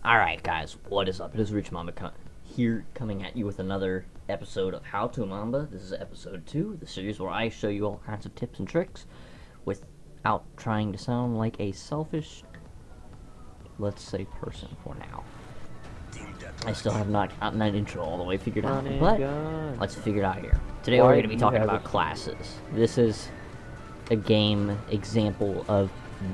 Alright guys, what is up? It is Rich Mamba here coming at you with another episode of How to Mamba. This is episode 2, the series where I show you all kinds of tips and tricks without trying to sound like a selfish, let's say, person for now. I still have not gotten that intro all the way figured out, but let's figure it out here. Today we're going to be talking about classes. This is a game example of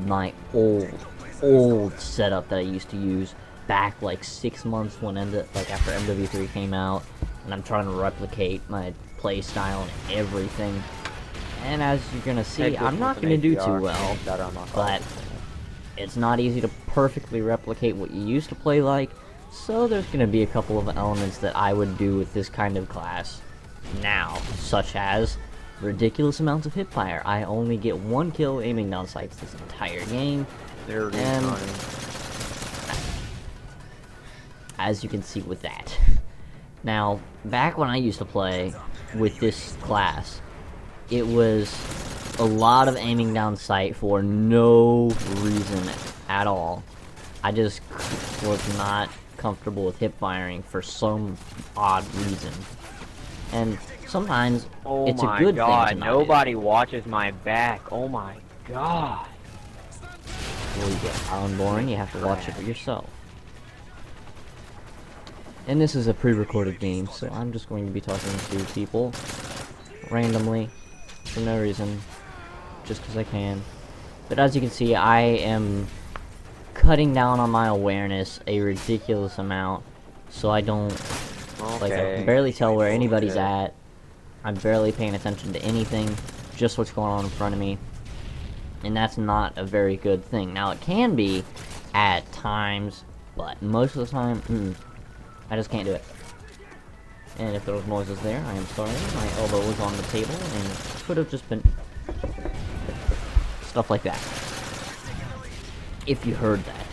my old setup that I used to use back like 6 months when after MW3 came out, and I'm trying to replicate my play style and everything. And as you're gonna see, I'm not gonna do too well, but it's not easy to perfectly replicate what you used to play like, so there's gonna be a couple of elements that I would do with this kind of class now, such as ridiculous amounts of hipfire. I only get 1 kill aiming down sights this entire game, and as you can see with that. Now, back when I used to play with this class, it was a lot of aiming down sight for no reason at all. I just was not comfortable with hip firing for some odd reason. And sometimes it's a good thing to not nobody watches my back. Oh my god. Well, you get found boring, you have to watch it for yourself. And this is a pre-recorded game, so I'm just going to be talking to people randomly for no reason, just because I can. But as you can see, I am cutting down on my awareness a ridiculous amount, so I don't I can barely tell where anybody's at. I'm barely paying attention to anything, just what's going on in front of me. And that's not a very good thing. Now, it can be at times, but most of the time, I just can't do it. And if there was noises there, I am sorry. My elbow was on the table, and it could have just been stuff like that. If you heard that.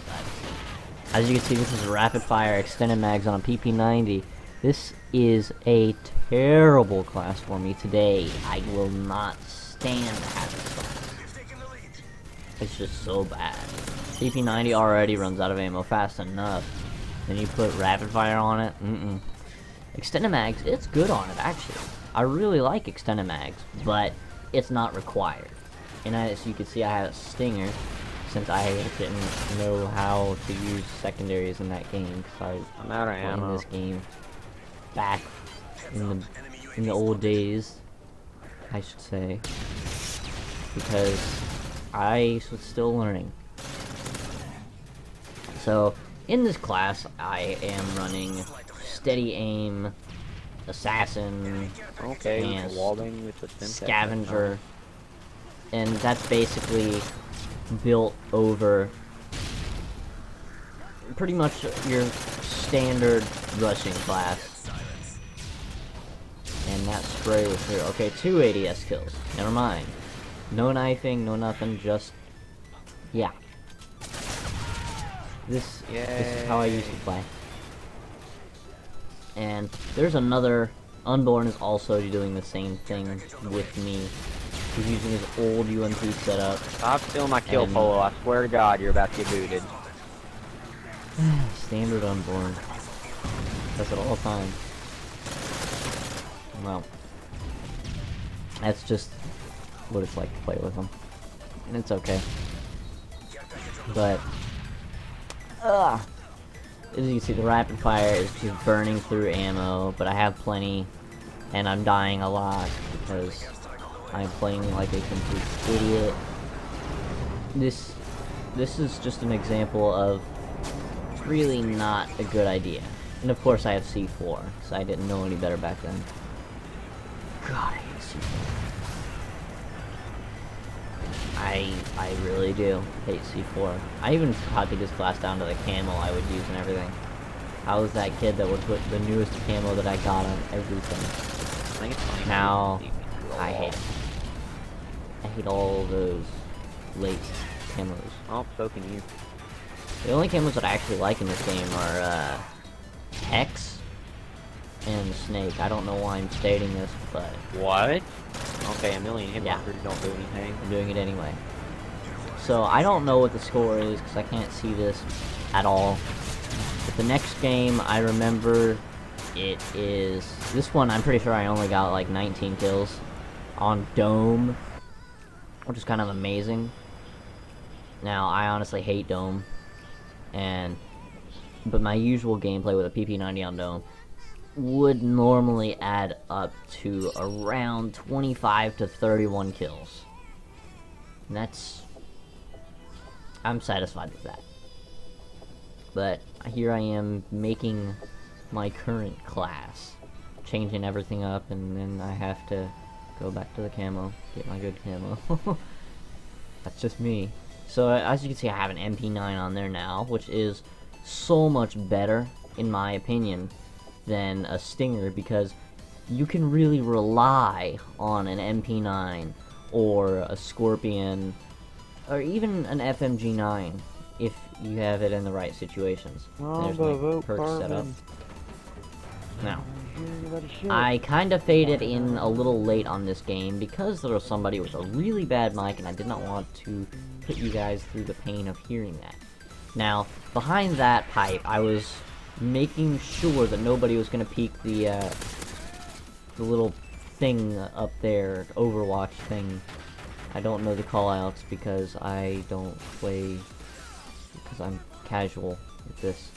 But as you can see, this is a rapid fire extended mags on a PP90. This is a terrible class for me today. I will not stand to have this class. It's just so bad. PP90 already runs out of ammo fast enough. Then you put rapid fire on it, Extended mags, it's good on it, actually. I really like extended mags, but it's not required. And as you can see, I have a stinger, since I didn't know how to use secondaries in that game, because I'm out of ammo in this game back in the old days, I should say, because I was still learning. So, in this class, I am running steady aim, assassin, and scavenger, and that's basically built over pretty much your standard rushing class. And that spray was here. Okay, 2 ADS kills. Never mind. No knifing, no nothing, just yeah. This is how I used to play. And there's another, Unborn is also doing the same thing with me. He's using his old UMP setup. Stop stealing my kill, Polo. I swear to God, you're about to get booted. Standard Unborn. That's at all times. Well, that's just what it's like to play with him. And it's okay. But as you can see, the rapid fire is just burning through ammo, but I have plenty, and I'm dying a lot because I'm playing like a complete idiot. This is just an example of really not a good idea. And of course I have C4, so I didn't know any better back then. God, I hate C4. I really do hate C4. I even copied this class down to the camo I would use and everything. I was that kid that would put the newest camo that I got on everything. Now, I hate it. I hate all those late camos. Oh, so can you. The only camos that I actually like in this game are, Hex and Snake. I don't know why I'm stating this, but... What? Okay, a million hit markers don't do anything. I'm doing it anyway. So, I don't know what the score is, because I can't see this at all. But the next game, I remember, it is... This one, I'm pretty sure I only got like 19 kills on Dome, which is kind of amazing. Now, I honestly hate Dome, but my usual gameplay with a PP90 on Dome would normally add up to around 25 to 31 kills. And I'm satisfied with that. But here I am making my current class, changing everything up, and then I have to go back to the camo, get my good camo. That's just me. So as you can see, I have an MP9 on there now, which is so much better, in my opinion, than a Stinger, because you can really rely on an MP9 or a Scorpion or even an FMG9 if you have it in the right situations. There's my perks set up. Now, I kind of faded in a little late on this game because there was somebody with a really bad mic, and I did not want to put you guys through the pain of hearing that. Now, behind that pipe, I was making sure that nobody was going to peek the little thing up there, Overwatch thing. I don't know the callouts because I don't play, because I'm casual with this.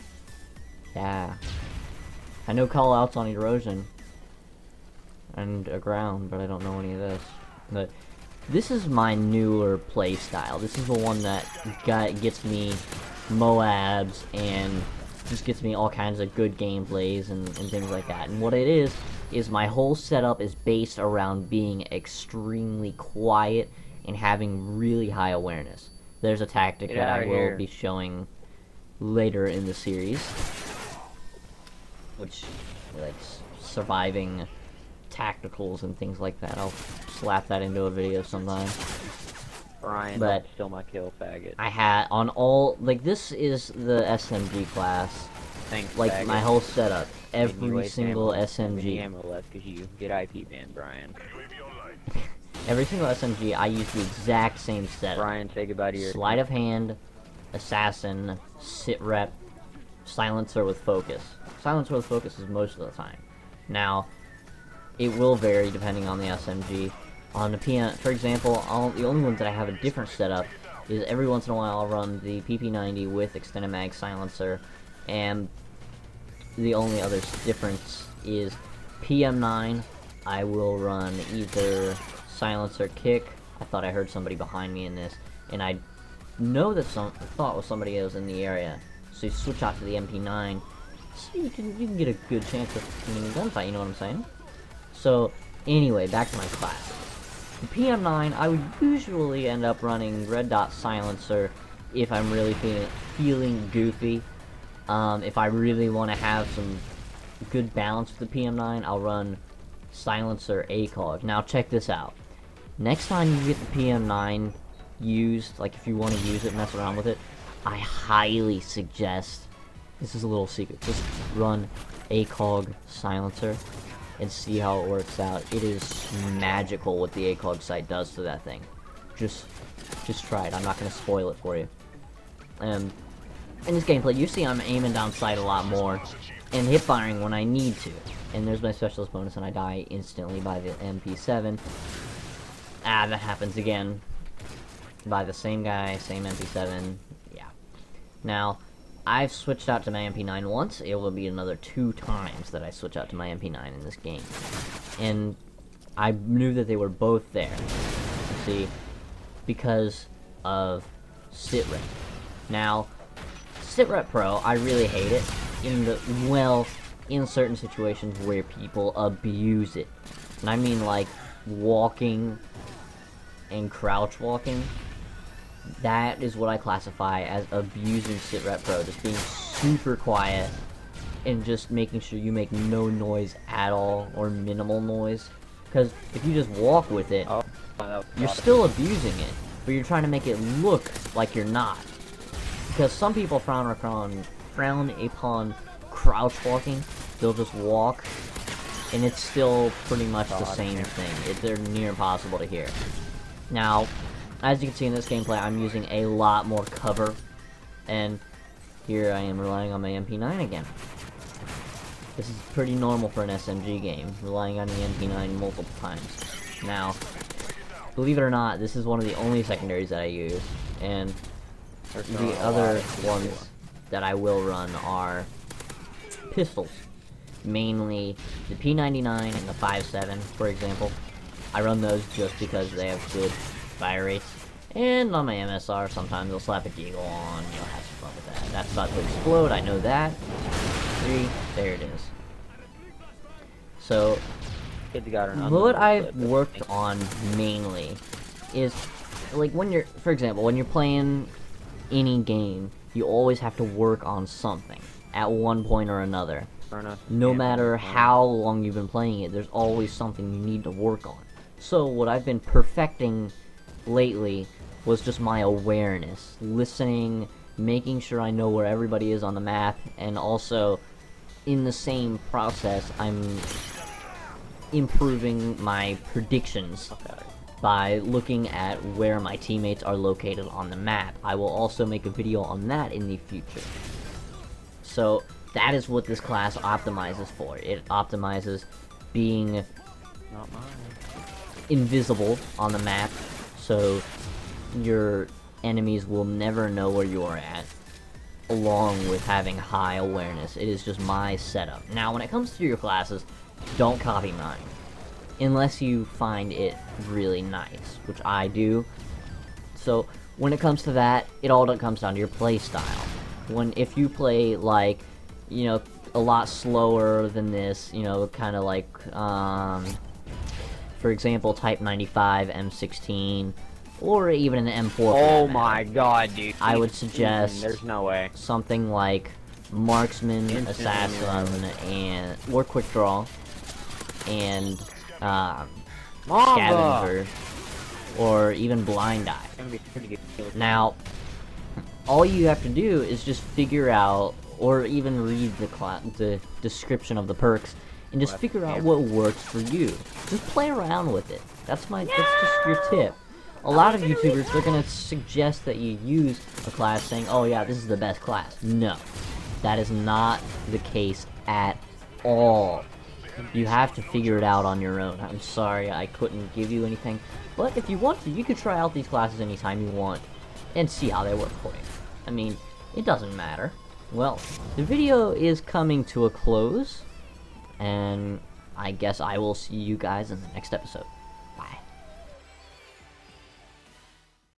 Yeah. I know callouts on Erosion and Aground, but I don't know any of this. But this is my newer play style. This is the one that gets me Moabs and just gets me all kinds of good gameplays and things like that. And what it is my whole setup is based around being extremely quiet and having really high awareness. There's a tactic that I will be showing later in the series, which, like, surviving tacticals and things like that. I'll slap that into a video sometime. Brian, but still my kill faggot. I had on all, like, this is the SMG class. Thanks, like, faggot. my whole setup. Every single ammo, SMG. ammo left because you get IP banned, Brian. Every single SMG, I use the exact same setup. Brian, say goodbye to your... Sleight of hand, assassin, sit rep, silencer with focus. Silencer with focus is most of the time. Now, it will vary depending on the SMG. On the PM, for example, the only ones that I have a different setup is every once in a while I'll run the PP90 with extended mag silencer, and the only other difference is PM9, I will run either silencer kick. I thought I heard somebody behind me in this, and I know that thought it was somebody else in the area. So you switch out to the MP9, so you can get a good chance of winning a gunfight. You know what I'm saying? So anyway, back to my classes. The PM9, I would usually end up running red dot silencer if I'm really feeling goofy. If I really want to have some good balance with the PM9, I'll run silencer ACOG. Now check this out. Next time you get the PM9 used, like if you want to use it, mess around with it, I highly suggest, this is a little secret, just run ACOG silencer and see how it works out. It is magical what the ACOG sight does to that thing. Just try it. I'm not going to spoil it for you. In this gameplay, you see I'm aiming down sight a lot more and hip firing when I need to. And there's my specialist bonus, and I die instantly by the MP7. Ah, that happens again. By the same guy, same MP7. Yeah. Now, I've switched out to my MP9 once. It will be another 2 times that I switch out to my MP9 in this game. And I knew that they were both there. You see, because of sit rep. Now, sit rep pro, I really hate it in certain situations where people abuse it. And I mean, like, walking and crouch walking. That is what I classify as abusing sit rep pro. Just being super quiet and just making sure you make no noise at all or minimal noise. Because if you just walk with it, you're still abusing it, but you're trying to make it look like you're not. Because some people frown upon crouch walking. They'll just walk, and it's still pretty much the same thing. They're near impossible to hear. Now, as you can see in this gameplay, I'm using a lot more cover, and here I am relying on my MP9 again. This is pretty normal for an SMG game, relying on the MP9 multiple times. Now, believe it or not, this is one of the only secondaries that I use, and the other ones that I will run are pistols. Mainly the P99 and the 5.7, for example. I run those just because they have good fire rates. And on my MSR, sometimes I'll slap a deagle on, you know, have some fun with that. That's about to explode, I know that. 3, there it is. So, what I've worked on mainly is, like, when you're, for example, when you're playing any game, you always have to work on something at one point or another. No matter how long you've been playing it, there's always something you need to work on. So, what I've been perfecting lately was just my awareness, listening, making sure I know where everybody is on the map, and also, in the same process, I'm improving my predictions by looking at where my teammates are located on the map. I will also make a video on that in the future. So, that is what this class optimizes for. It optimizes being invisible on the map, so your enemies will never know where you are at, along with having high awareness. It is just my setup. Now, when it comes to your classes, don't copy mine, unless you find it really nice, which I do. So, when it comes to that, it all comes down to your play style. If you play, like, you know, a lot slower than this, you know, kind of like, for example, Type 95, M16, or even an M4. Oh my god, dude. I would suggest there's no way. Something like Marksman, Assassin, or Quick Draw, and Scavenger, or even Blind Eye. Now, all you have to do is just figure out, or even read the description of the perks, and just figure out what works for you. Just play around with it. That's just your tip. A lot of YouTubers, they're gonna suggest that you use a class saying, oh yeah, this is the best class. No. That is not the case at all. You have to figure it out on your own. I'm sorry I couldn't give you anything, but if you want to, you could try out these classes anytime you want, and see how they work for you. I mean, it doesn't matter. Well, the video is coming to a close, and I guess I will see you guys in the next episode.